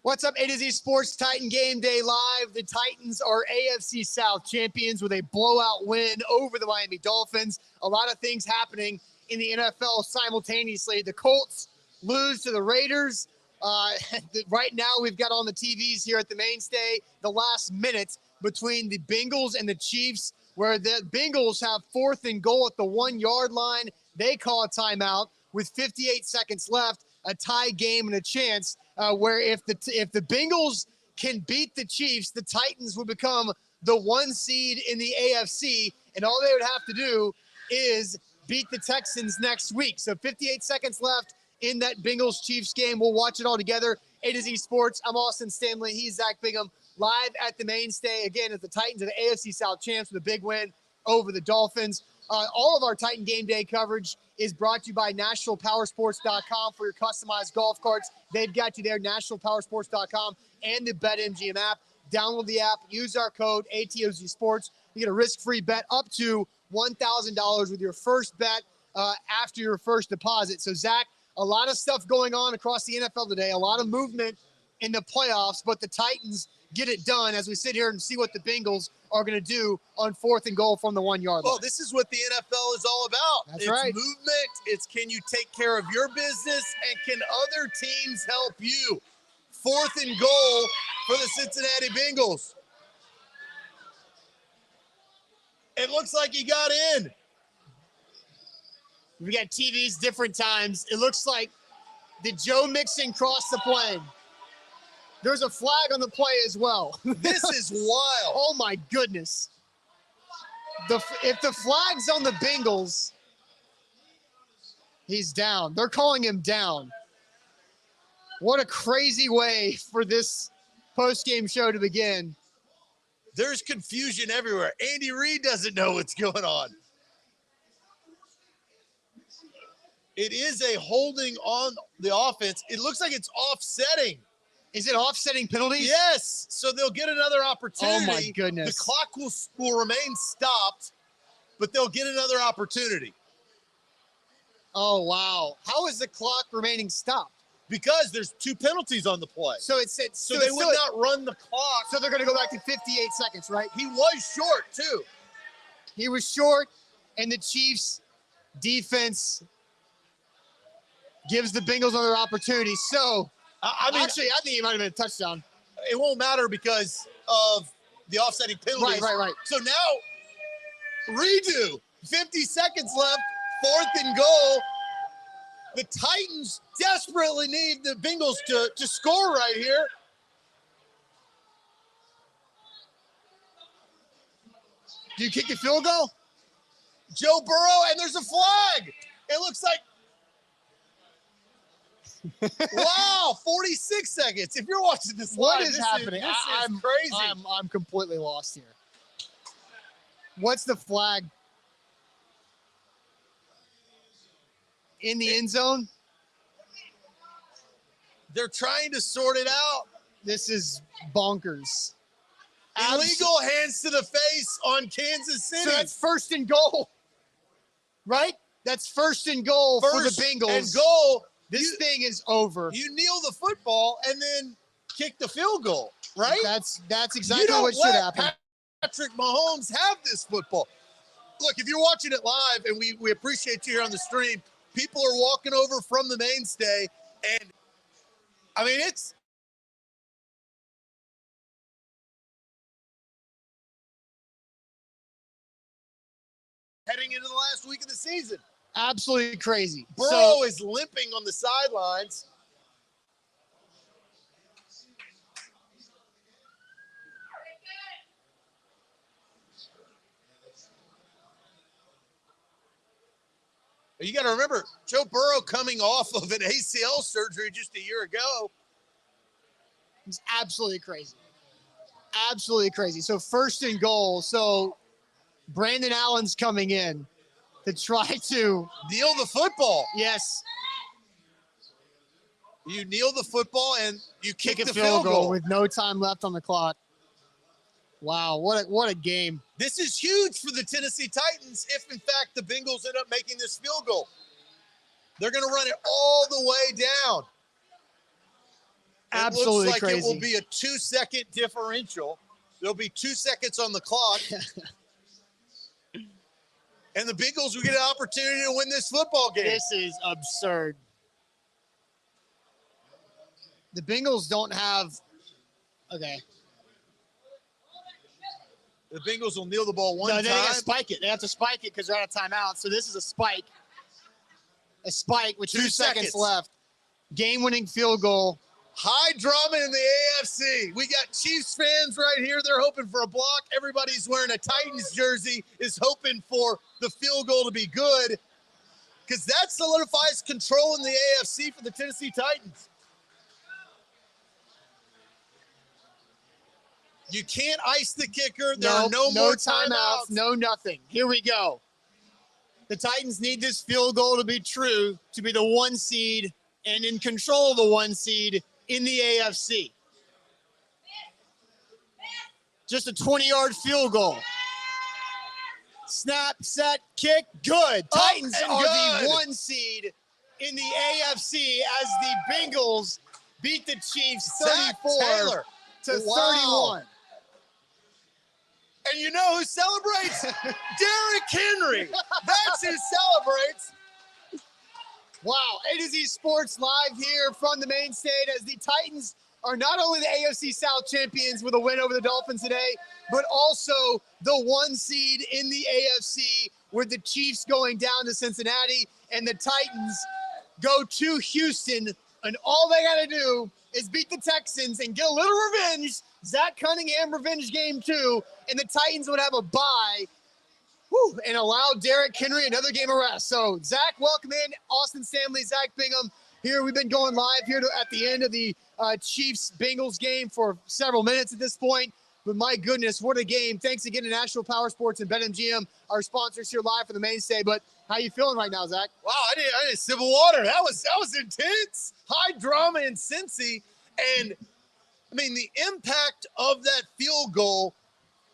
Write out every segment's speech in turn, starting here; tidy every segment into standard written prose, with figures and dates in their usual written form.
What's up, A to Z Sports Titan Game Day Live. The Titans are AFC South champions with a blowout win over the Miami Dolphins. A lot of things happening in the NFL simultaneously. The Colts lose to the Raiders. Right now, we've got on the TVs here at the Mainstay the last minute between the Bengals and the Chiefs, where the Bengals have 4th and goal at the 1-yard line. They call a timeout with 58 seconds left, a tie game and a chance where if the Bengals can beat the Chiefs, the Titans would become the 1 seed in the AFC, and all they would have to do is beat the Texans next week. So 58 seconds left in that Bengals-Chiefs game. We'll watch it all together. A to Z Sports. I'm Austin Stanley. He's Zach Bingham, live at the Mainstay. Again, as the Titans are the AFC South champs with a big win over the Dolphins. All of our Titan Game Day coverage is brought to you by NashvillePowersports.com for your customized golf carts. They've got you there, NashvillePowersports.com and the BetMGM app. Download the app, use our code ATOZ Sports. You get a risk-free bet up to $1,000 with your first bet after your first deposit. So, Zach, a lot of stuff going on across the NFL today, a lot of movement in the playoffs, but the Titans get it done as we sit here and see what the Bengals are going to do on 4th and goal from the 1-yard line. Well, this is what the NFL is all about. That's right. It's movement. It's can you take care of your business, and can other teams help you? 4th and goal for the Cincinnati Bengals. It looks like he got in. We got TVs different times. It looks like did Joe Mixon cross the plane? There's a flag on the play as well. This is wild. Oh, my goodness. If the flag's on the Bengals, he's down. They're calling him down. What a crazy way for this post-game show to begin. There's confusion everywhere. Andy Reid doesn't know what's going on. It is a holding on the offense. It looks like it's offsetting. Is it offsetting penalties? Yes. So they'll get another opportunity. Oh, my goodness. The clock will remain stopped, but they'll get another opportunity. Oh, wow. How is the clock remaining stopped? Because there's 2 penalties on the play. So it's so they would not run the clock. So they're going to go back to 58 seconds, right? He was short, too. He was short, and the Chiefs' defense gives the Bengals another opportunity. So, I mean, actually, I think it might have been a touchdown. It won't matter because of the offsetting penalties. Right. So now, redo. 50 seconds left, 4th and goal. The Titans desperately need the Bengals to score right here. Do you kick the field goal? Joe Burrow, and there's a flag. It looks like wow, 46 seconds. If you're watching this what live, is happening? This is crazy. I'm completely lost here. What's the flag? In the end zone? They're trying to sort it out. This is bonkers. Illegal hands to the face on Kansas City. So that's 1st and goal, right? That's 1st and goal for the Bengals. And goal. This thing is over. You kneel the football and then kick the field goal, right? That's exactly what should happen. Patrick Mahomes have this football. Look, if you're watching it live, and we appreciate you here on the stream, people are walking over from the Mainstay, and I mean, it's heading into the last week of the season. Absolutely crazy. Burrow is limping on the sidelines. You got to remember, Joe Burrow coming off of an ACL surgery just a year ago. It's absolutely crazy. Absolutely crazy. So 1st and goal. So Brandon Allen's coming in to try to kneel the football. Yes. You kneel the football and you kick the field goal with no time left on the clock. Wow, what a game. This is huge for the Tennessee Titans if, in fact, the Bengals end up making this field goal. They're going to run it all the way down. Absolutely looks like crazy. it will be a 2-second differential. There'll be 2 seconds on the clock. And the Bengals will get an opportunity to win this football game. This is absurd. The Bengals don't have. Okay. The Bengals will kneel the ball one No, time. they got to spike it. They have to spike it because they're out of timeout. So this is a spike. A spike with 2 seconds left. Game-winning field goal. High drama in the AFC. We got Chiefs fans right here. They're hoping for a block. Everybody's wearing a Titans jersey, is hoping for the field goal to be good, because that solidifies control in the AFC for the Tennessee Titans. You can't ice the kicker. There are no more timeouts. No nothing. Here we go. The Titans need this field goal to be true, to be the 1 seed and in control of the 1 seed in the AFC. Just a 20-yard field goal. Snap, set, kick, good. Titans are the 1 seed in the AFC as the Bengals beat the Chiefs 34 to 31. And you know who celebrates? Derrick Henry. That's who celebrates. Wow, A to Z Sports live here from the Mainstay as the Titans are not only the AFC South champions with a win over the Dolphins today, but also the 1 seed in the AFC with the Chiefs going down to Cincinnati and the Titans go to Houston. And all they got to do is beat the Texans and get a little revenge. Zach Cunningham revenge game 2, and the Titans would have a bye. And allow Derrick Henry another game of rest. So, Zach, welcome in. Austin Stanley, Zach Bingham. Here, we've been going live here at the end of the Chiefs-Bengals game for several minutes at this point. But my goodness, what a game. Thanks again to Nashville Power Sports and BetMGM, our sponsors here live for the Mainstay. But how you feeling right now, Zach? Wow, I did civil water. That was intense. High drama in Cincy. And, I mean, the impact of that field goal,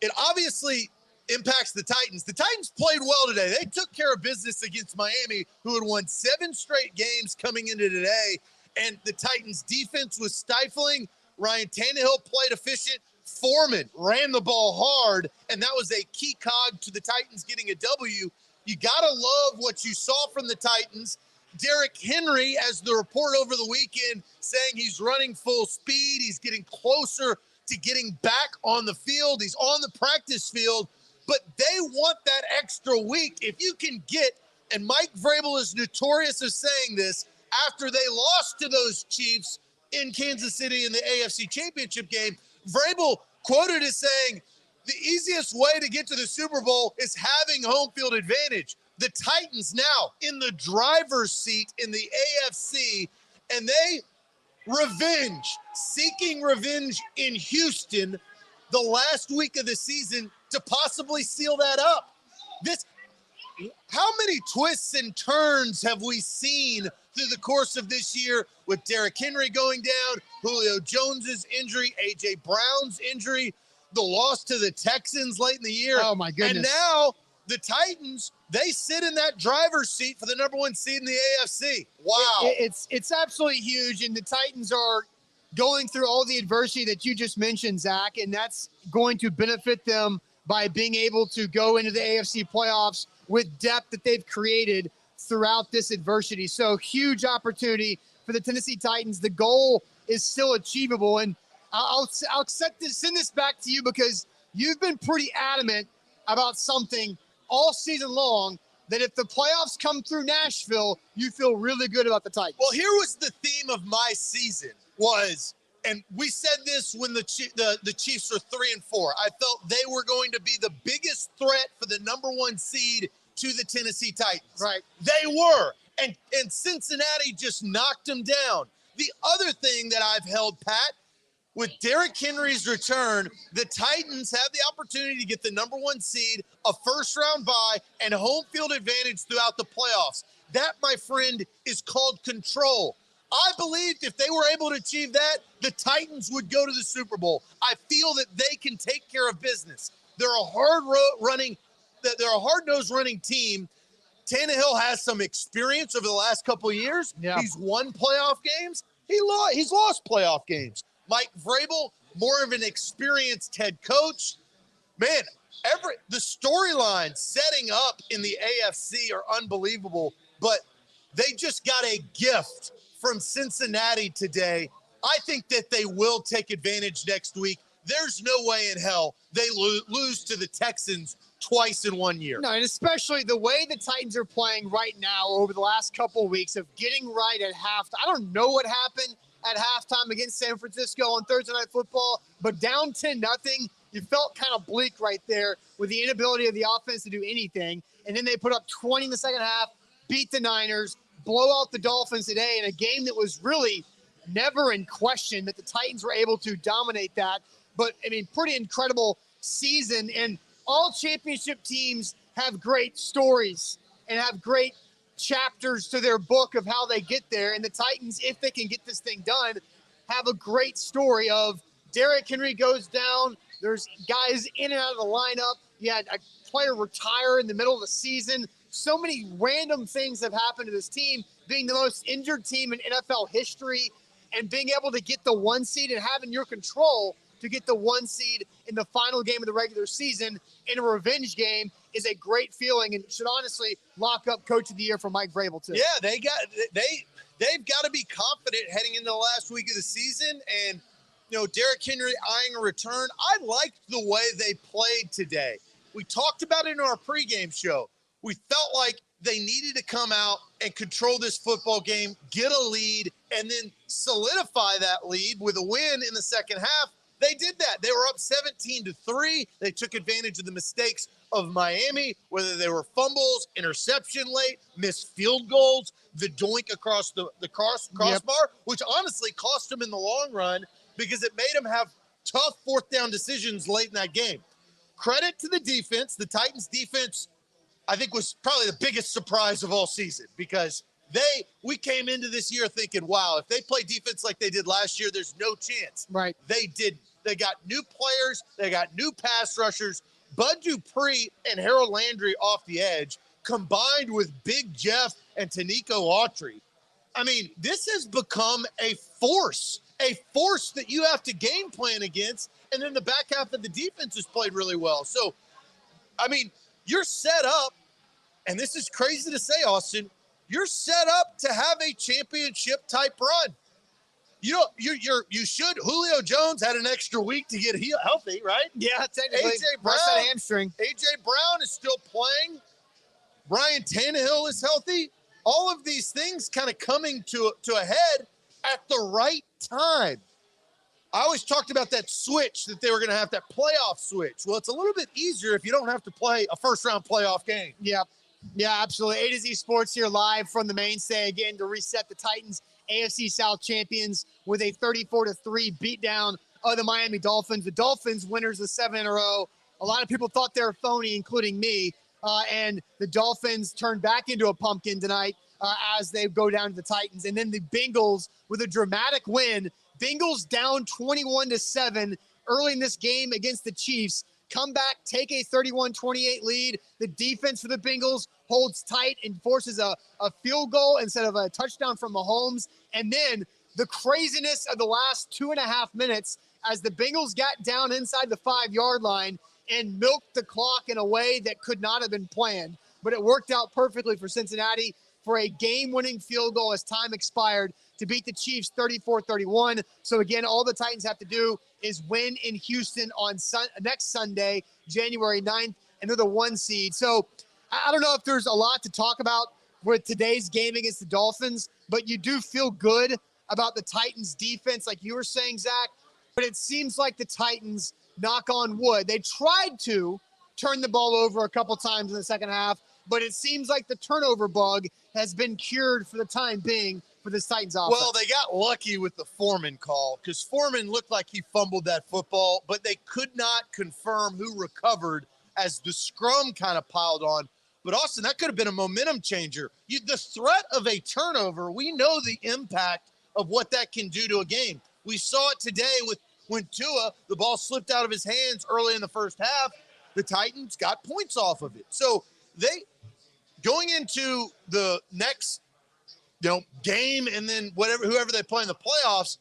it obviously impacts the Titans. The Titans played well today. They took care of business against Miami, who had won 7 straight games coming into today. And the Titans defense was stifling. Ryan Tannehill played efficient. Foreman ran the ball hard, and that was a key cog to the Titans getting a W. You got to love what you saw from the Titans. Derrick Henry, as the report over the weekend, saying he's running full speed. He's getting closer to getting back on the field. He's on the practice field. But they want that extra week. If you can get, and Mike Vrabel is notorious of saying this, after they lost to those Chiefs in Kansas City in the AFC Championship game, Vrabel quoted as saying, the easiest way to get to the Super Bowl is having home field advantage. The Titans now in the driver's seat in the AFC, and they seeking revenge in Houston the last week of the season to possibly seal that up. How many twists and turns have we seen through the course of this year with Derrick Henry going down, Julio Jones's injury, A.J. Brown's injury, the loss to the Texans late in the year. Oh, my goodness. And now the Titans, they sit in that driver's seat for the number 1 seed in the AFC. Wow. It's absolutely huge, and the Titans are going through all the adversity that you just mentioned, Zach, and that's going to benefit them by being able to go into the AFC playoffs with depth that they've created throughout this adversity. So huge opportunity for the Tennessee Titans. The goal is still achievable. And I'll send this back to you because you've been pretty adamant about something all season long, that if the playoffs come through Nashville, you feel really good about the Titans. Well, here was the theme of my season was, and we said this when the Chiefs were 3-4. I felt they were going to be the biggest threat for the number 1 seed to the Tennessee Titans. Right. They were. And Cincinnati just knocked them down. The other thing that I've held pat, with Derrick Henry's return, the Titans have the opportunity to get the number 1 seed, a first-round bye, and home field advantage throughout the playoffs. That, my friend, is called control. I believed if they were able to achieve that, the Titans would go to the Super Bowl. I feel that they can take care of business. They're a hard-nosed running team. Tannehill has some experience over the last couple of years. Yeah. He's won playoff games. He's lost playoff games. Mike Vrabel, more of an experienced head coach. Man, the storylines setting up in the AFC are unbelievable, but they just got a gift from Cincinnati today. I think that they will take advantage next week. There's no way in hell they lose to the Texans twice in 1 year. No, and especially the way the Titans are playing right now over the last couple of weeks of getting right at halftime. I don't know what happened at halftime against San Francisco on Thursday Night Football, but down 10-0, you felt kind of bleak right there with the inability of the offense to do anything. And then they put up 20 in the second half, beat the Niners, blow out the Dolphins today in a game that was really never in question, that the Titans were able to dominate that. But, I mean, pretty incredible season. And all championship teams have great stories and have great chapters to their book of how they get there. And the Titans, if they can get this thing done, have a great story of Derrick Henry goes down. There's guys in and out of the lineup. You had a player retire in the middle of the season. So many random things have happened to this team, being the most injured team in NFL history and being able to get the 1 seed and having your control to get the 1 seed in the final game of the regular season in a revenge game is a great feeling and should honestly lock up Coach of the Year for Mike Vrabel too. Yeah, they've got to be confident heading into the last week of the season. And, Derrick Henry eyeing a return. I liked the way they played today. We talked about it in our pregame show. We felt like they needed to come out and control this football game, get a lead, and then solidify that lead with a win in the second half. They did that. They were up 17-3. They took advantage of the mistakes of Miami, whether they were fumbles, interception late, missed field goals, the doink across the crossbar, which honestly cost them in the long run because it made them have tough fourth down decisions late in that game. Credit to the defense. The Titans defense, I think, was probably the biggest surprise of all season because we came into this year thinking, wow, if they play defense like they did last year, there's no chance. Right. They didn't. They got new players. They got new pass rushers. Bud Dupree and Harold Landry off the edge, combined with Big Jeff and Tanico Autry. I mean, this has become a force that you have to game plan against. And then the back half of the defense has played really well. So, I mean, you're set up, and this is crazy to say, Austin, you're set up to have a championship type run. You should. Julio Jones had an extra week to get healthy, right? Yeah, technically. AJ Brown, hamstring. AJ Brown is still playing. Ryan Tannehill is healthy. All of these things kind of coming to a head at the right time. I always talked about that switch that they were going to have, that playoff switch. Well, it's a little bit easier if you don't have to play a first-round playoff game. Yeah, absolutely. A to Z Sports here live from the Mainstay again to reset the Titans, AFC South champions, with a 34-3 beatdown of the Miami Dolphins. The Dolphins winners of 7 in a row. A lot of people thought they were phony, including me. And the Dolphins turned back into a pumpkin tonight as they go down to the Titans. And then the Bengals with a dramatic win. Bengals down 21-7 early in this game against the Chiefs. Come back, take a 31-28 lead. The defense for the Bengals holds tight and forces a field goal instead of a touchdown from Mahomes. And then the craziness of the last 2.5 minutes as the Bengals got down inside the 5-yard line and milked the clock in a way that could not have been planned. But it worked out perfectly for Cincinnati for a game-winning field goal as time expired to beat the Chiefs 34-31. So again, all the Titans have to do is win in Houston on next Sunday, January 9th, and they're the 1 seed. So I don't know if there's a lot to talk about with today's game against the Dolphins, but you do feel good about the Titans defense, like you were saying, Zach. But it seems like the Titans, knock on wood, they tried to turn the ball over a couple times in the second half, but it seems like the turnover bug has been cured for the time being for this Titans offense. Well, they got lucky with the Foreman call because Foreman looked like he fumbled that football, but they could not confirm who recovered as the scrum kind of piled on. But, Austin, that could have been a momentum changer. The threat of a turnover, we know the impact of what that can do to a game. We saw it today when Tua, the ball slipped out of his hands early in the first half. The Titans got points off of it. So going into the next game and then whoever they play in the playoffs,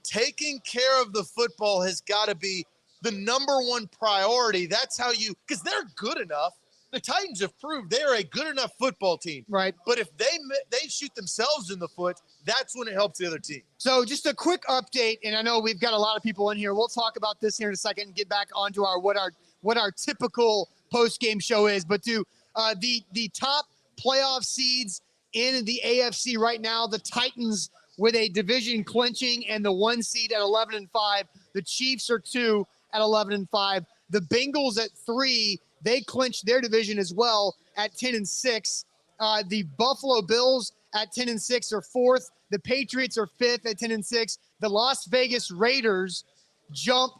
taking care of the football has got to be the number one priority. That's how because they're good enough. The Titans have proved they are a good enough football team. Right. But if they shoot themselves in the foot, that's when it helps the other team. So just a quick update, and I know we've got a lot of people in here. We'll talk about this here in a second and get back onto what our typical post-game show is. But the top playoff seeds in the AFC right now, the Titans with a division clinching and the 1 seed at 11-5. The Chiefs are 2 at 11-5. The Bengals at 3. They clinched their division as well at 10-6. The Buffalo Bills at 10-6 are 4th. The Patriots are 5th at 10-6. The Las Vegas Raiders jump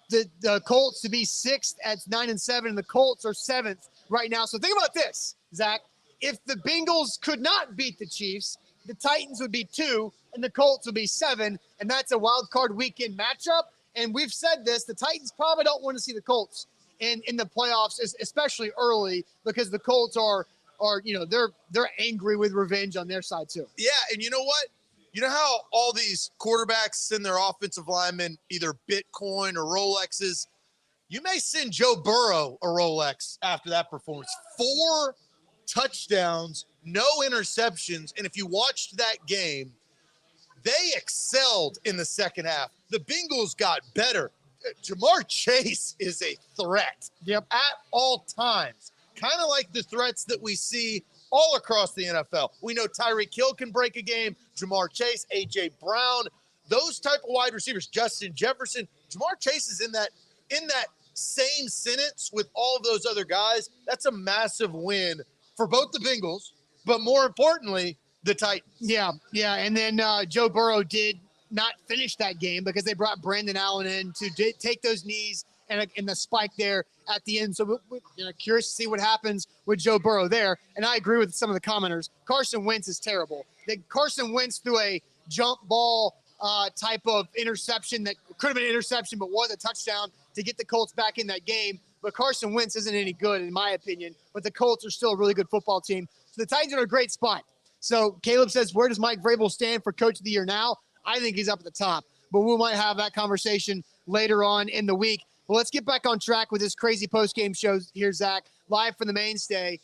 the Colts to be 6th at 9-7, and the Colts are 7th right now. So think about this, Zach. If the Bengals could not beat the Chiefs, the Titans would be 2 and the Colts would be 7, and that's a wild card weekend matchup. And we've said this, the Titans probably don't want to see the Colts in the playoffs, especially early, because the Colts are they're angry with revenge on their side too. Yeah, and you know what? You know how all these quarterbacks send their offensive linemen either Bitcoin or Rolexes? You may send Joe Burrow a Rolex after that performance. 4 touchdowns, no interceptions, and if you watched that game, they excelled in the second half. The Bengals got better. Jamar Chase is a threat at all times, kind of like the threats that we see all across the NFL. We know Tyreek Hill can break a game, Jamar Chase, A.J. Brown, those type of wide receivers, Justin Jefferson. Jamar Chase is in that same sentence with all of those other guys. That's a massive win for both the Bengals, but more importantly, the Titans. Yeah, and then Joe Burrow did not finish that game because they brought Brandon Allen in to take those knees and the spike there at the end. So we're curious to see what happens with Joe Burrow there. And I agree with some of the commenters. Carson Wentz is terrible. Carson Wentz threw a jump ball type of interception that could have been an interception but was a touchdown to get the Colts back in that game. But Carson Wentz isn't any good in my opinion. But the Colts are still a really good football team. So the Titans are in a great spot. So Caleb says, where does Mike Vrabel stand for Coach of the Year now? I think he's up at the top, but we might have that conversation later on in the week. But let's get back on track with this crazy post-game show here, Zach, live from the Mainstay.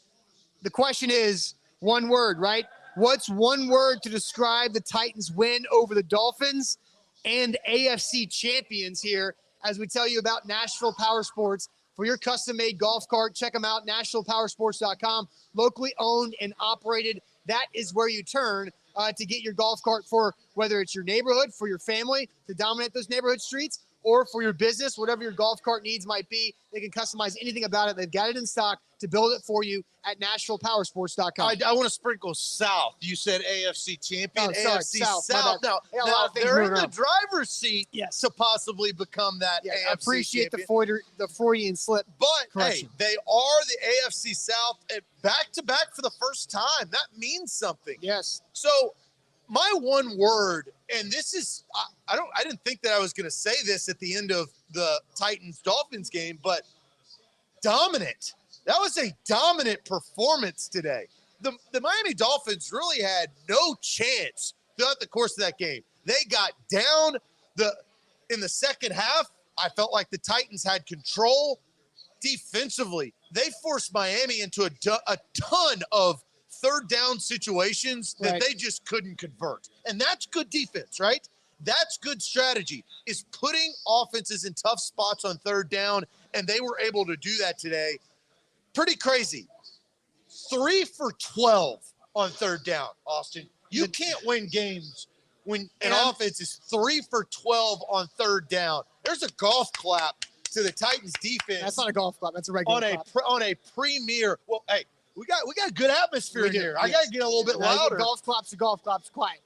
The question is one word, right? What's one word to describe the Titans' win over the Dolphins and AFC champions here as we tell you about Nashville Power Sports for your custom-made golf cart? Check them out, NashvillePowersports.com. Locally owned and operated. That is where you turn to get your golf cart for whether it's your neighborhood, for your family to dominate those neighborhood streets, or for your business, whatever your golf cart needs might be. They can customize anything about it. They've got it in stock to build it for you at NashvillePowersports.com. I want to sprinkle South. You said AFC champion, AFC South. Now they're in the driver's seat to possibly become that AFC I appreciate champion. the Freudian slip. But, correction. hey, they are the AFC South back-to-back for the first time. That means something. Yes. So my one word, and this is I didn't think that I was going to say this at the end of the Titans-Dolphins game, but dominant. That was a dominant performance today. The Miami Dolphins really had no chance throughout the course of that game. They got down in the second half. I felt like the Titans had control defensively. They forced Miami into a ton of third down situations that they just couldn't convert. And that's good defense, right? That's good strategy, is putting offenses in tough spots on third down, and they were able to do that today. Pretty crazy. 3 for 12 on third down, Austin. You can't win games when an offense is 3 for 12 on third down. There's a golf clap to the Titans defense. That's not a golf clap. That's a regular clap. On a premier. Well, hey, we got a good atmosphere in here. I got to get a little bit louder. Golf claps are golf claps, quiet.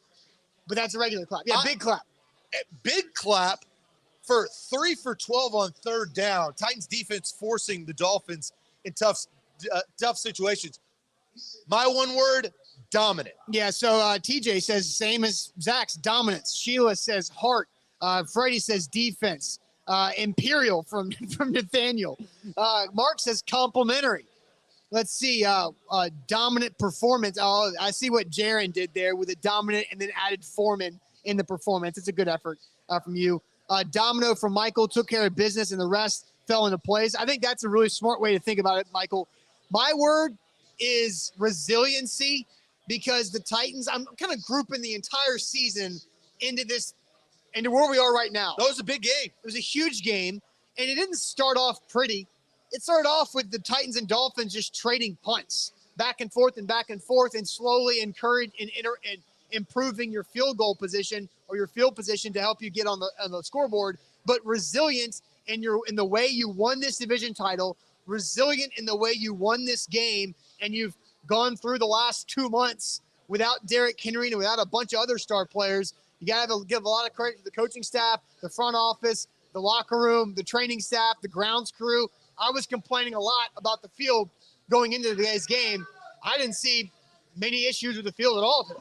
But that's a regular clap. Yeah, big clap. Big clap for 3 for 12 on third down. Titans defense forcing the Dolphins in tough situations. My one word, dominant. Yeah, so TJ says same as Zach's, dominance. Sheila says heart. Freddie says defense. Imperial from Nathaniel. Mark says complimentary. Let's see. Dominant performance. Oh, I see what Jaron did there with a dominant and then added Foreman in the performance. It's a good effort from you. Domino from Michael took care of business and the rest fell into place. I think that's a really smart way to think about it, Michael. My word is resiliency because the Titans, I'm kind of grouping the entire season into where we are right now. That was a big game. It was a huge game, and it didn't start off pretty. It started off with the Titans and Dolphins just trading punts back and forth and slowly improving your field goal position or your field position to help you get on the scoreboard. But resilient in the way you won this division title, resilient in the way you won this game, and you've gone through the last 2 months without Derrick Henry and without a bunch of other star players. You got to give a lot of credit to the coaching staff, the front office, the locker room, the training staff, the grounds crew. I was complaining a lot about the field going into today's game. I didn't see many issues with the field at all today.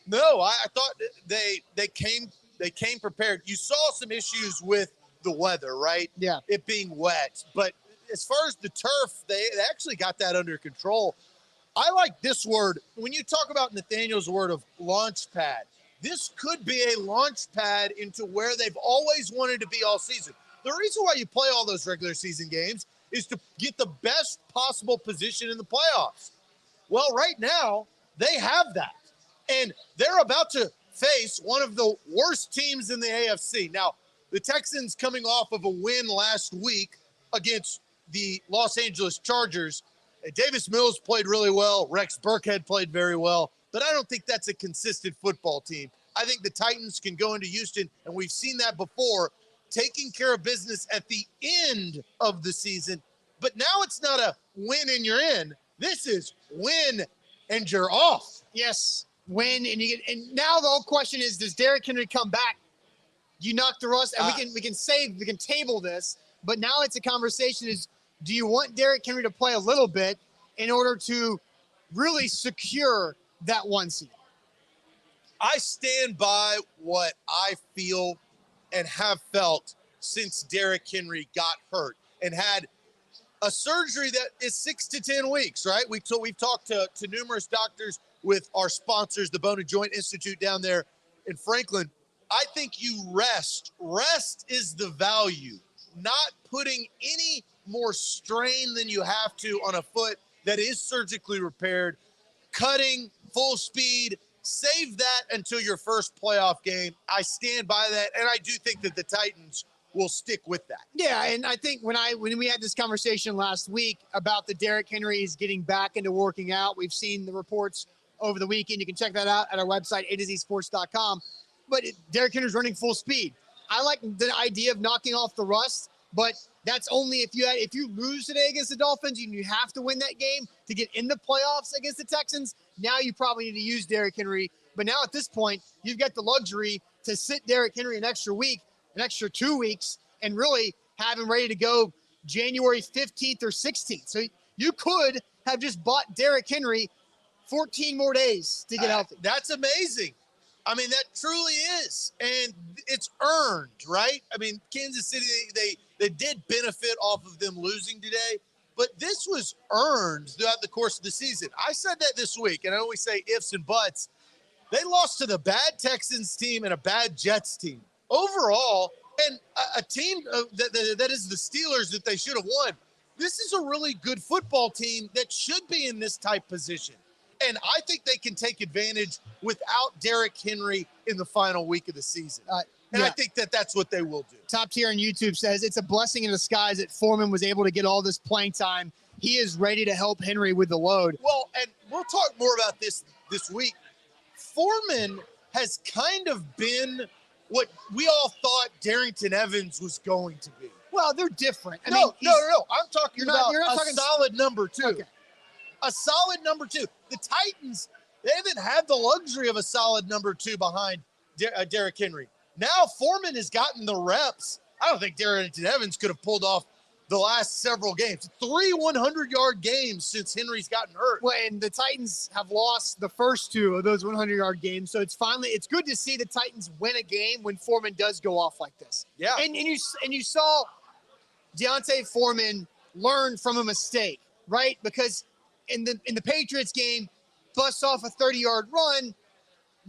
No, I thought they came prepared. You saw some issues with the weather, right? Yeah. It being wet. But as far as the turf, they actually got that under control. I like this word. When you talk about Nathaniel's word of launch pad, this could be a launch pad into where they've always wanted to be all season. The reason why you play all those regular season games is to get the best possible position in the playoffs. Well, right now, they have that. And they're about to face one of the worst teams in the AFC. Now, the Texans coming off of a win last week against the Los Angeles Chargers. Davis Mills played really well. Rex Burkhead played very well. But I don't think that's a consistent football team. I think the Titans can go into Houston, and we've seen that before, taking care of business at the end of the season. But now it's not a win and you're in. This is win and you're off. Yes, win and you get. And now the whole question is: does Derrick Henry come back? You knock the rust, and we can table this. But now it's a conversation: is do you want Derrick Henry to play a little bit in order to really secure that one seed? I stand by what I feel and have felt since Derrick Henry got hurt and had a surgery that is 6 to 10 weeks, right? We've talked to numerous doctors with our sponsors, the Bone and Joint Institute down there in Franklin. I think you rest. Rest is the value, not putting any more strain than you have to on a foot that is surgically repaired, cutting full speed. Save that until your first playoff game. I stand by that, and I do think that the Titans will stick with that. Yeah, and I think when we had this conversation last week about the Derrick Henry's getting back into working out, we've seen the reports over the weekend. You can check that out at our website, A2Zsports.com. But Derrick Henry's running full speed. I like the idea of knocking off the rust, but that's only if you lose today against the Dolphins and you have to win that game to get in the playoffs against the Texans. Now you probably need to use Derrick Henry. But now at this point, you've got the luxury to sit Derrick Henry an extra week, an extra 2 weeks, and really have him ready to go January 15th or 16th. So you could have just bought Derrick Henry 14 more days to get healthy. That's amazing. I mean, that truly is. And it's earned, right? I mean, Kansas City, they did benefit off of them losing today, but this was earned throughout the course of the season. I said that this week, and I always say ifs and buts. They lost to the bad Texans team and a bad Jets team. Overall, and a team that is the Steelers that they should have won. This is a really good football team that should be in this type position. And I think they can take advantage without Derrick Henry in the final week of the season. And I think that's what they will do. Top Tier on YouTube says it's a blessing in disguise that Foreman was able to get all this playing time. He is ready to help Henry with the load. Well, and we'll talk more about this week. Foreman has kind of been what we all thought Darrington Evans was going to be. Well, they're different. No. I'm talking about a solid number two. Okay. A solid number two. The Titans, they haven't had the luxury of a solid number two behind Derrick Henry. Now Foreman has gotten the reps. I don't think Darrington Evans could have pulled off the last several games. 3 100-yard games since Henry's gotten hurt. Well, and the Titans have lost the first 2 of those 100-yard games. So it's good to see the Titans win a game when Foreman does go off like this. Yeah. And you saw Deontay Foreman learn from a mistake, right? Because in the Patriots game, busts off a 30-yard run,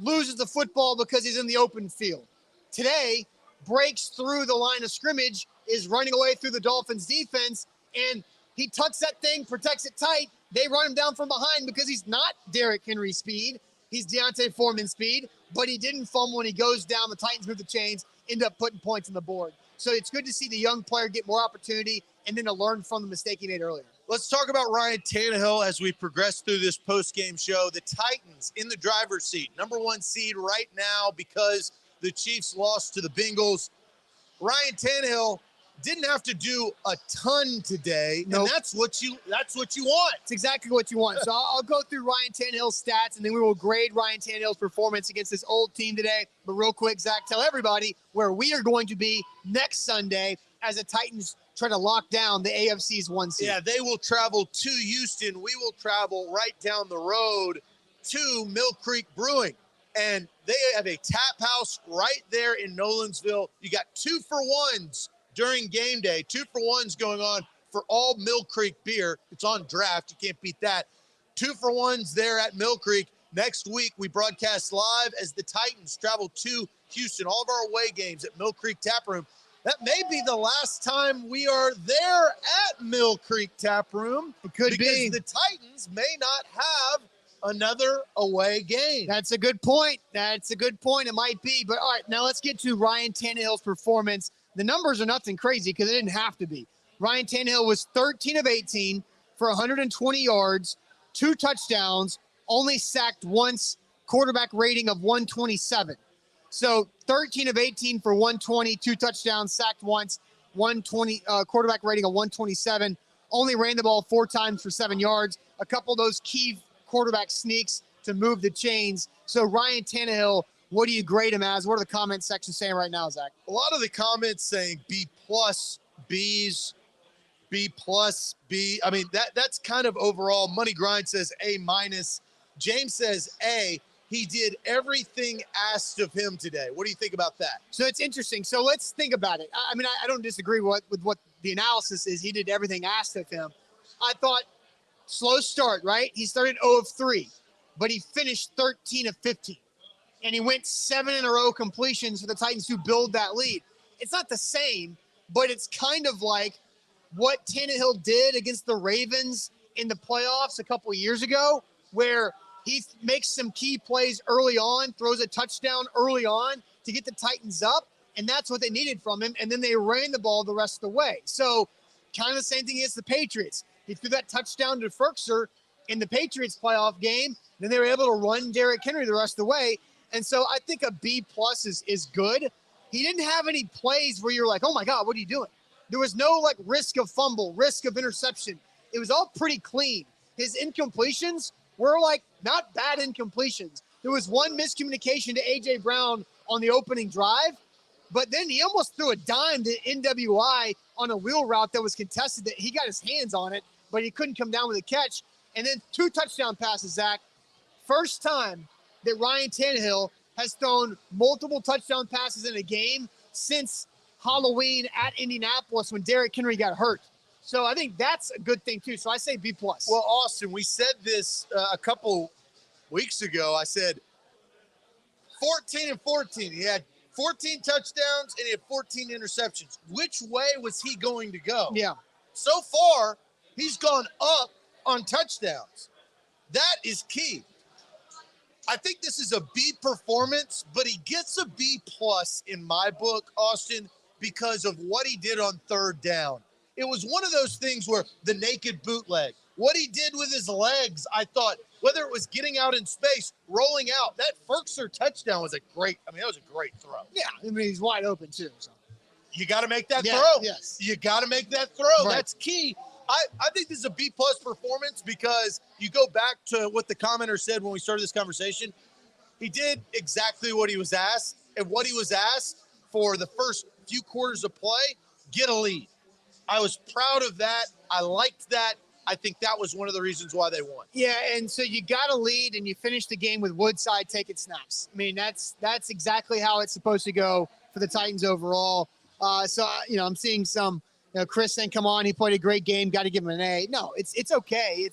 loses the football because he's in the open field. Today, breaks through the line of scrimmage, is running away through the Dolphins defense, and he tucks that thing, protects it tight. They run him down from behind because he's not Derrick Henry speed. He's Deontay Foreman speed, but he didn't fumble when he goes down. The Titans move the chains, end up putting points on the board. So it's good to see the young player get more opportunity and then to learn from the mistake he made earlier. Let's talk about Ryan Tannehill as we progress through this post-game show. The Titans in the driver's seat, number 1 seed right now because the Chiefs lost to the Bengals. Ryan Tannehill didn't have to do a ton today, Nope. and that's what you want. It's exactly what you want. So I'll go through Ryan Tannehill's stats, and then we will grade Ryan Tannehill's performance against this old team today. But real quick, Zach, tell everybody where we are going to be next Sunday as the Titans try to lock down the AFC's 1 seed. Yeah, they will travel to Houston. We will travel right down the road to Mill Creek Brewing. And they have a tap house right there in Nolensville. You got 2-for-1s during game day. 2-for-1s going on for all Mill Creek beer. It's on draft. You can't beat that. 2-for-1s there at Mill Creek. Next week, we broadcast live as the Titans travel to Houston. All of our away games at Mill Creek Tap Room. That may be the last time we are there at Mill Creek Tap Room. It could be. Because the Titans may not have another away game. That's a good point. That's a good point. It might be. But all right, now let's get to Ryan Tannehill's performance. The numbers are nothing crazy because it didn't have to be. Ryan Tannehill was 13 of 18 for 120 yards, 2 touchdowns, only sacked once, quarterback rating of 127. So 13 of 18 for 120, 2 touchdowns, sacked once, 120 quarterback rating of 127. Only ran the ball 4 times for 7 yards. A couple of those key quarterback sneaks to move the chains. So Ryan Tannehill, what do you grade him as? What are the comment section saying right now, Zach? A lot of the comments saying B+, B's, B+, B. I mean, that's kind of overall. Money Grind says A-. James says A. He did everything asked of him today. What do you think about that? So it's interesting. So let's think about it. I mean, I don't disagree with what the analysis is. He did everything asked of him. I thought slow start, right? He started 0 of 3, but he finished 13 of 15. And he went 7 in a row completions for the Titans to build that lead. It's not the same, but it's kind of like what Tannehill did against the Ravens in the playoffs a couple years ago, where he makes some key plays early on, throws a touchdown early on to get the Titans up, and that's what they needed from him. And then they ran the ball the rest of the way. So kind of the same thing against the Patriots. He threw that touchdown to Ferkser in the Patriots playoff game. Then they were able to run Derrick Henry the rest of the way. And so I think a B+ is good. He didn't have any plays where you're like, oh my God, what are you doing? There was no like risk of fumble, risk of interception. It was all pretty clean. His incompletions were like not bad incompletions. There was one miscommunication to A.J. Brown on the opening drive, but then he almost threw a dime to NWI on a wheel route that was contested that he got his hands on it, but he couldn't come down with a catch. And then 2 touchdown passes, Zach. First time that Ryan Tannehill has thrown multiple touchdown passes in a game since Halloween at Indianapolis when Derrick Henry got hurt. So I think that's a good thing too. So I say B+. Well, Austin, we said this a couple weeks ago. I said 14 and 14. He had 14 touchdowns and he had 14 interceptions. Which way was he going to go? Yeah. So far, he's gone up on touchdowns. That is key. I think this is a B performance, but he gets a B+ in my book, Austin, because of what he did on 3rd down. It was one of those things where the naked bootleg, what he did with his legs, I thought, whether it was getting out in space, rolling out, that Ferkser touchdown was that was a great throw. Yeah. I mean, he's wide open too. So. You got to make that Yeah, throw. yes. You got to make that throw. Right. That's key. I think this is a B+ performance because you go back to what the commenter said when we started this conversation. He did exactly what he was asked, and what he was asked for the first few quarters of play, get a lead. I was proud of that. I liked that. I think that was one of the reasons why they won. Yeah, and so you got a lead and you finish the game with Woodside taking snaps. I mean, that's exactly how it's supposed to go for the Titans overall. So, I'm seeing some, Chris saying, come on, he played a great game, got to give him an A. No, it's okay.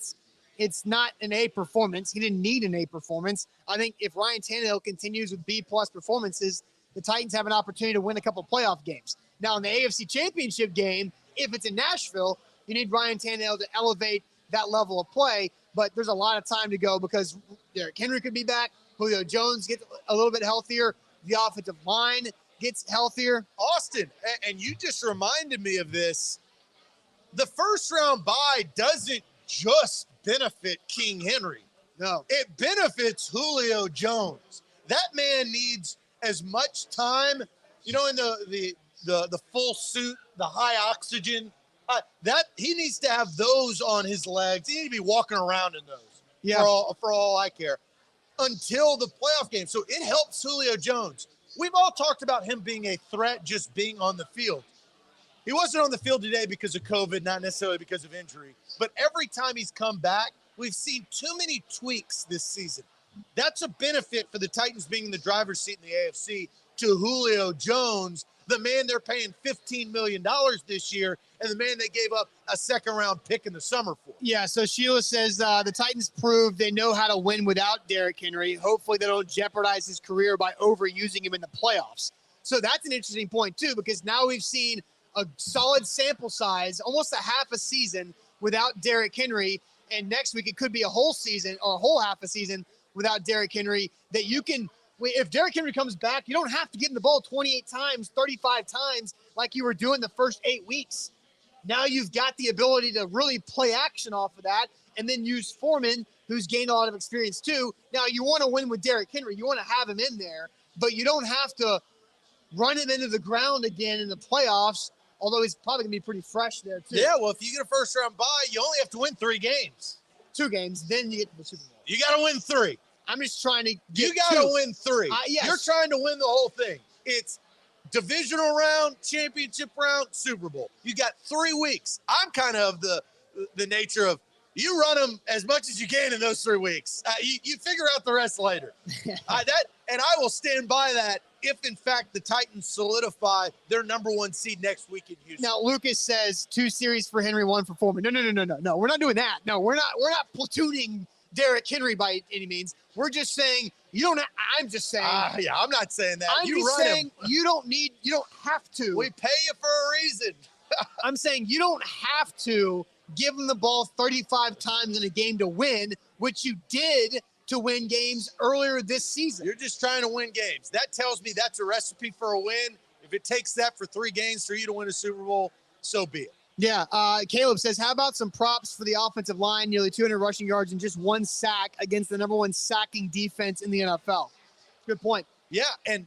it's not an A performance. He didn't need an A performance. I think if Ryan Tannehill continues with B+ performances, the Titans have an opportunity to win a couple playoff games. Now, in the AFC Championship game, if it's in Nashville, you need Ryan Tannehill to elevate that level of play, but there's a lot of time to go because Derrick Henry could be back. Julio Jones gets a little bit healthier. The offensive line gets healthier. Austin, and you just reminded me of this. The first round bye doesn't just benefit King Henry. No. It benefits Julio Jones. That man needs as much time, in the full suit, the high oxygen, that he needs to have those on his legs. He needs to be walking around in those for all I care until the playoff game. So it helps Julio Jones. We've all talked about him being a threat just being on the field. He wasn't on the field today because of COVID, not necessarily because of injury. But every time he's come back, we've seen too many tweaks this season. That's a benefit for the Titans being in the driver's seat in the AFC to Julio Jones, the man they're paying $15 million this year, and the man they gave up a second-round pick in the summer for. Yeah, so Sheila says the Titans proved they know how to win without Derrick Henry. Hopefully they don't jeopardize his career by overusing him in the playoffs. So that's an interesting point, too, because now we've seen a solid sample size, almost a half a season without Derrick Henry, and next week it could be a whole season or a whole half a season without Derrick Henry that you can – if Derrick Henry comes back, you don't have to get in the ball 28 times, 35 times like you were doing the first 8 weeks. Now you've got the ability to really play action off of that and then use Foreman, who's gained a lot of experience too. Now you want to win with Derrick Henry. You want to have him in there, but you don't have to run him into the ground again in the playoffs, although he's probably going to be pretty fresh there too. Yeah, well, if you get a first-round bye, you only have to win 3 games. 2 games, then you get to the Super Bowl. You got to win 3. I'm just trying to get You got to win 3. Yes. You're trying to win the whole thing. It's divisional round, championship round, Super Bowl. You got 3 weeks. I'm kind of the nature of you run them as much as you can in those 3 weeks. You figure out the rest later. And I will stand by that if, in fact, the Titans solidify their number 1 seed next week in Houston. Now, Lucas says 2 series for Henry, 1 for Foreman. No. We're not doing that. No, we're not platooning Derrick Henry by any means. We're just saying you don't. I'm just saying. Yeah, I'm not saying that. I'm just saying you don't have to. We pay you for a reason. I'm saying you don't have to give him the ball 35 times in a game to win, which you did to win games earlier this season. You're just trying to win games. That tells me that's a recipe for a win. If it takes that for 3 games for you to win a Super Bowl, so be it. Yeah, Caleb says, how about some props for the offensive line? Nearly 200 rushing yards and just 1 sack against the number 1 sacking defense in the NFL. Good point. Yeah, and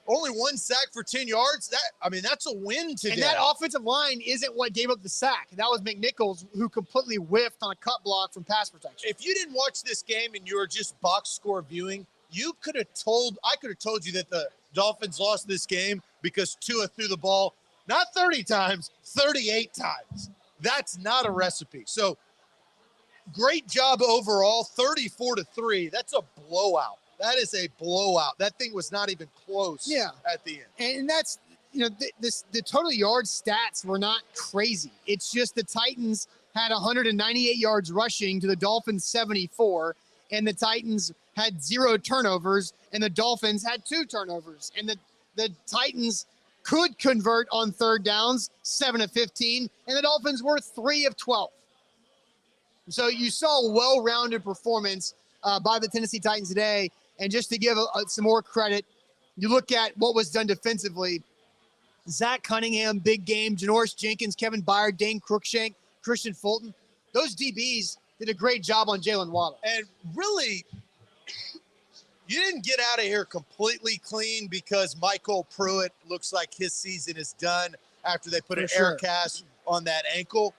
only 1 sack for 10 yards. That's a win today. And that offensive line isn't what gave up the sack. That was McNichols, who completely whiffed on a cut block from pass protection. If you didn't watch this game and you were just box score viewing, I could have told you that the Dolphins lost this game because Tua threw the ball not 30 times, 38 times. That's not a recipe. So great job overall, 34-3. That's a blowout. That is a blowout. That thing was not even close at the end. And that's, the total yard stats were not crazy. It's just the Titans had 198 yards rushing to the Dolphins 74, and the Titans had 0 turnovers, and the Dolphins had 2 turnovers. And the Titans could convert on 3rd downs, 7 of 15, and the Dolphins were 3 of 12. So you saw a well-rounded performance by the Tennessee Titans today. And just to give some more credit, you look at what was done defensively. Zach Cunningham, big game. Janoris Jenkins, Kevin Byard, Dane Cruikshank, Christian Fulton. Those DBs did a great job on Jalen Waddle. And really, you didn't get out of here completely clean because Michael Pruitt looks like his season is done after they put an air cast on that ankle.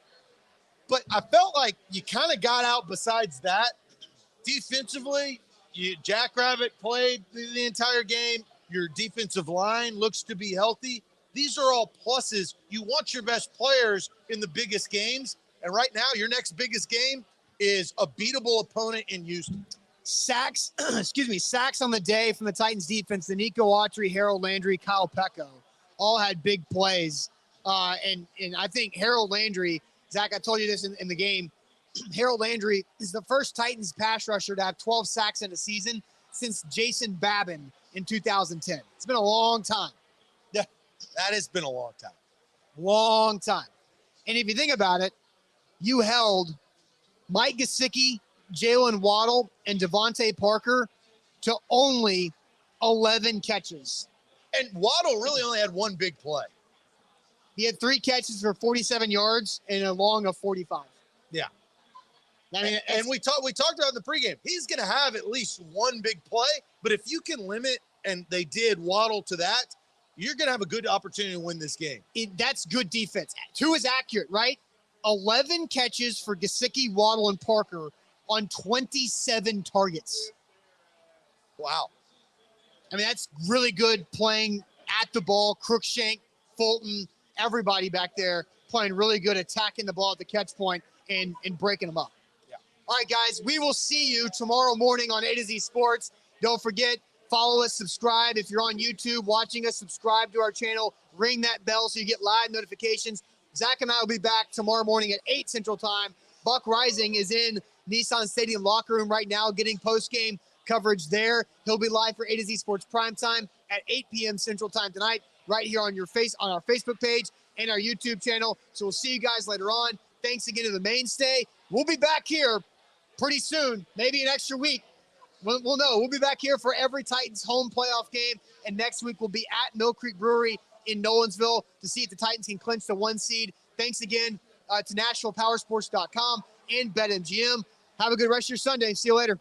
But I felt like you kind of got out besides that. Defensively, Jackrabbit played the entire game. Your defensive line looks to be healthy. These are all pluses. You want your best players in the biggest games. And right now, your next biggest game is a beatable opponent in Houston. Sacks on the day from the Titans defense. Nico Autry, Harold Landry, Kyle Pecco all had big plays. And I think Harold Landry, Zach, I told you this in the game, Harold Landry is the first Titans pass rusher to have 12 sacks in a season since Jason Babin in 2010. It's been a long time. Yeah, that has been a long time. Long time. And if you think about it, you held Mike Gesicki, Jalen Waddle, and Devontae Parker to only 11 catches. And Waddle really only had one big play. He had 3 catches for 47 yards and a long of 45. Yeah. I mean, and we talked about in the pregame, he's going to have at least one big play, but if you can limit, and they did, Waddle to that, you're going to have a good opportunity to win this game. That's good defense. 2 is accurate, right? 11 catches for Gesicki, Waddle, and Parker on 27 targets. Wow. I mean, that's really good playing at the ball. Crookshank, Fulton, everybody back there playing really good, attacking the ball at the catch point and breaking them up. Yeah. All right, guys, we will see you tomorrow morning on A to Z Sports. Don't forget, follow us, subscribe. If you're on YouTube watching us, subscribe to our channel. Ring that bell so you get live notifications. Zach and I will be back tomorrow morning at 8 Central Time. Buck Rising is in Nissan Stadium locker room right now getting post-game coverage there. He'll be live for A to Z Sports Primetime at 8 p.m. Central Time tonight, right here on our Facebook page and our YouTube channel. So we'll see you guys later on. Thanks again to the Mainstay. We'll be back here pretty soon, maybe an extra week. We'll know. We'll be back here for every Titans home playoff game. And next week we'll be at Mill Creek Brewery in Nolensville to see if the Titans can clinch the 1 seed. Thanks again to NashvillePowersports.com and BetMGM. Have a good rest of your Sunday. See you later.